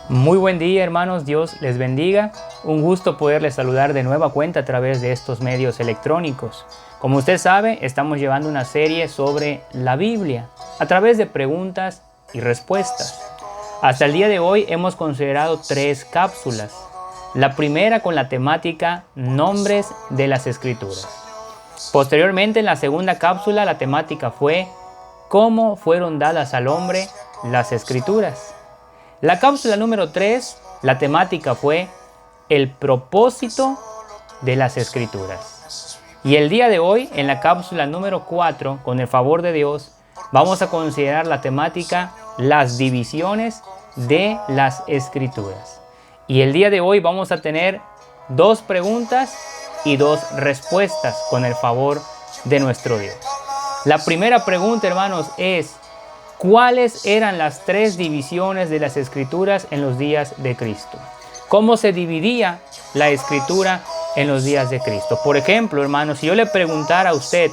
Muy buen día, hermanos, Dios les bendiga. Un gusto poderles saludar de nueva cuenta a través de estos medios electrónicos. Como usted sabe, estamos llevando una serie sobre la Biblia a través de preguntas y respuestas. Hasta el día de hoy hemos considerado 3 cápsulas. La primera con la temática Nombres de las Escrituras. Posteriormente, en la segunda cápsula, la temática fue ¿Cómo fueron dadas al hombre las Escrituras? La cápsula número 3, la temática fue el propósito de las Escrituras. Y el día de hoy, en la cápsula número 4, con el favor de Dios, vamos a considerar la temática las divisiones de las Escrituras. Y el día de hoy vamos a tener 2 preguntas y 2 respuestas con el favor de nuestro Dios. La primera pregunta, hermanos, es ¿cuáles eran las 3 divisiones de las Escrituras en los días de Cristo? ¿Cómo se dividía la Escritura en los días de Cristo? Por ejemplo, hermanos, si yo le preguntara a usted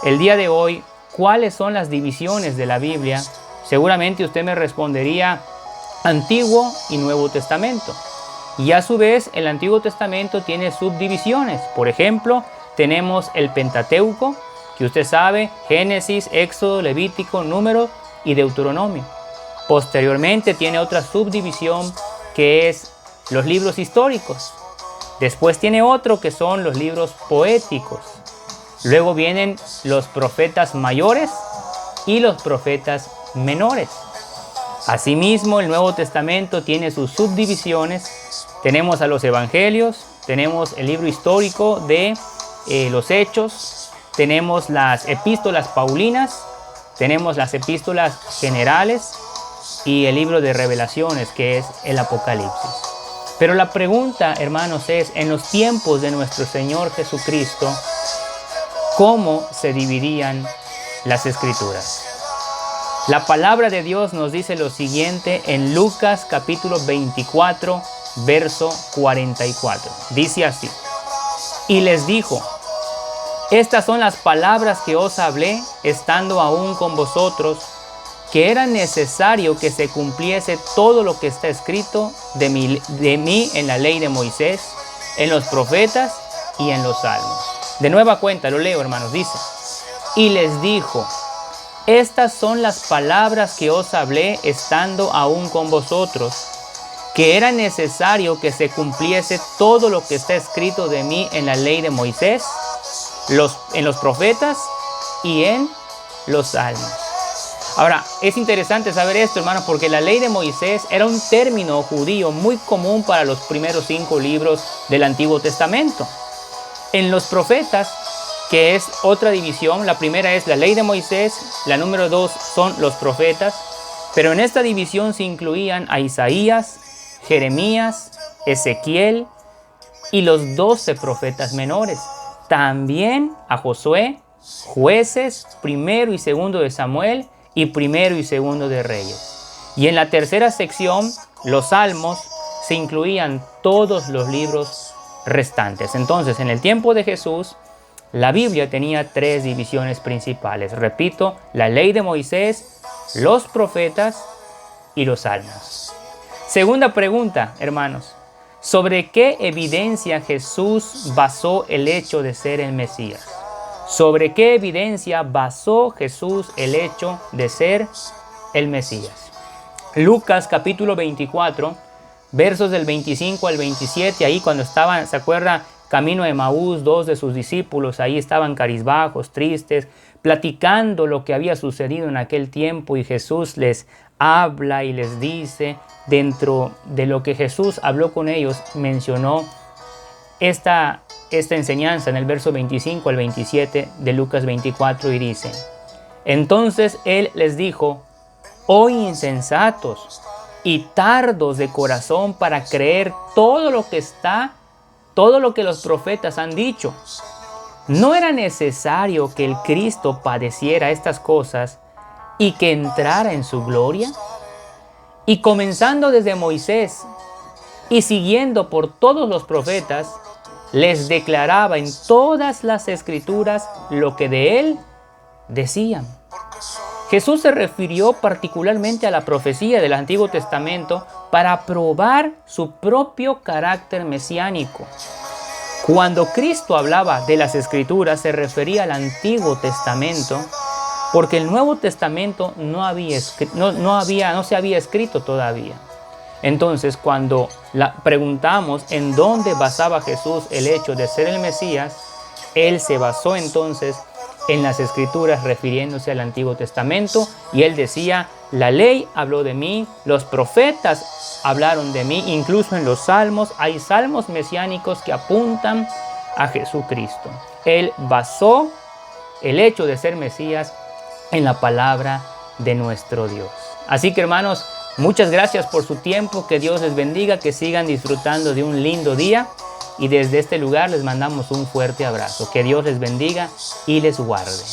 el día de hoy cuáles son las divisiones de la Biblia, seguramente usted me respondería Antiguo y Nuevo Testamento. Y a su vez, el Antiguo Testamento tiene subdivisiones. Por ejemplo, tenemos el Pentateuco, que usted sabe, Génesis, Éxodo, Levítico, Número y Deuteronomio. Posteriormente tiene otra subdivisión que es los libros históricos. Después tiene otro que son los libros poéticos. Luego vienen los profetas mayores y los profetas menores. Asimismo, el Nuevo Testamento tiene sus subdivisiones. Tenemos a los evangelios, tenemos el libro histórico de los Hechos, tenemos las epístolas paulinas, tenemos las epístolas generales y el libro de revelaciones, que es el Apocalipsis. Pero la pregunta, hermanos, es, en los tiempos de nuestro Señor Jesucristo, ¿cómo se dividían las Escrituras? La palabra de Dios nos dice lo siguiente en Lucas capítulo 24, verso 44. Dice así: y les dijo: estas son las palabras que os hablé estando aún con vosotros, que era necesario que se cumpliese todo lo que está escrito de mí en la ley de Moisés, en los profetas y en los salmos. De nueva cuenta, lo leo, hermanos, dice: y les dijo: estas son las palabras que os hablé estando aún con vosotros, que era necesario que se cumpliese todo lo que está escrito de mí en la ley de Moisés, en los profetas y en los salmos. Ahora, es interesante saber esto, hermanos, porque la ley de Moisés era un término judío muy común para los primeros 5 libros del Antiguo Testamento. En los profetas, que es otra división, la primera es la ley de Moisés, la número 2 son los profetas, pero en esta división se incluían a Isaías, Jeremías, Ezequiel y los 12 profetas menores. También a Josué, jueces, primero y segundo de Samuel y primero y segundo de Reyes. Y en la tercera sección, los salmos, se incluían todos los libros restantes. Entonces, en el tiempo de Jesús, la Biblia tenía 3 divisiones principales. Repito, la ley de Moisés, los profetas y los salmos. Segunda pregunta, hermanos. ¿Sobre qué evidencia Jesús basó el hecho de ser el Mesías? ¿Sobre qué evidencia basó Jesús el hecho de ser el Mesías? Lucas capítulo 24, versos del 25 al 27, ahí cuando estaban, ¿se acuerda? Camino de Emaús, 2 de sus discípulos, ahí estaban cabizbajos, tristes, platicando lo que había sucedido en aquel tiempo, y Jesús les habla y les dice, dentro de lo que Jesús habló con ellos, mencionó esta enseñanza en el verso 25 al 27 de Lucas 24 y dice: entonces él les dijo: oh insensatos y tardos de corazón para creer todo lo que los profetas han dicho. ¿No era necesario que el Cristo padeciera estas cosas y que entrara en su gloria? Y comenzando desde Moisés y siguiendo por todos los profetas, les declaraba en todas las Escrituras lo que de él decían. Jesús se refirió particularmente a la profecía del Antiguo Testamento para probar su propio carácter mesiánico. Cuando Cristo hablaba de las Escrituras, se refería al Antiguo Testamento, porque el Nuevo Testamento no se había escrito todavía. Entonces, cuando preguntamos en dónde basaba Jesús el hecho de ser el Mesías, Él se basó entonces en las Escrituras refiriéndose al Antiguo Testamento, y Él decía, la ley habló de mí, los profetas hablaron de mí, incluso en los salmos hay salmos mesiánicos que apuntan a Jesucristo. Él basó el hecho de ser Mesías en la palabra de nuestro Dios. Así que, hermanos, muchas gracias por su tiempo, que Dios les bendiga, que sigan disfrutando de un lindo día, y desde este lugar les mandamos un fuerte abrazo. Que Dios les bendiga y les guarde.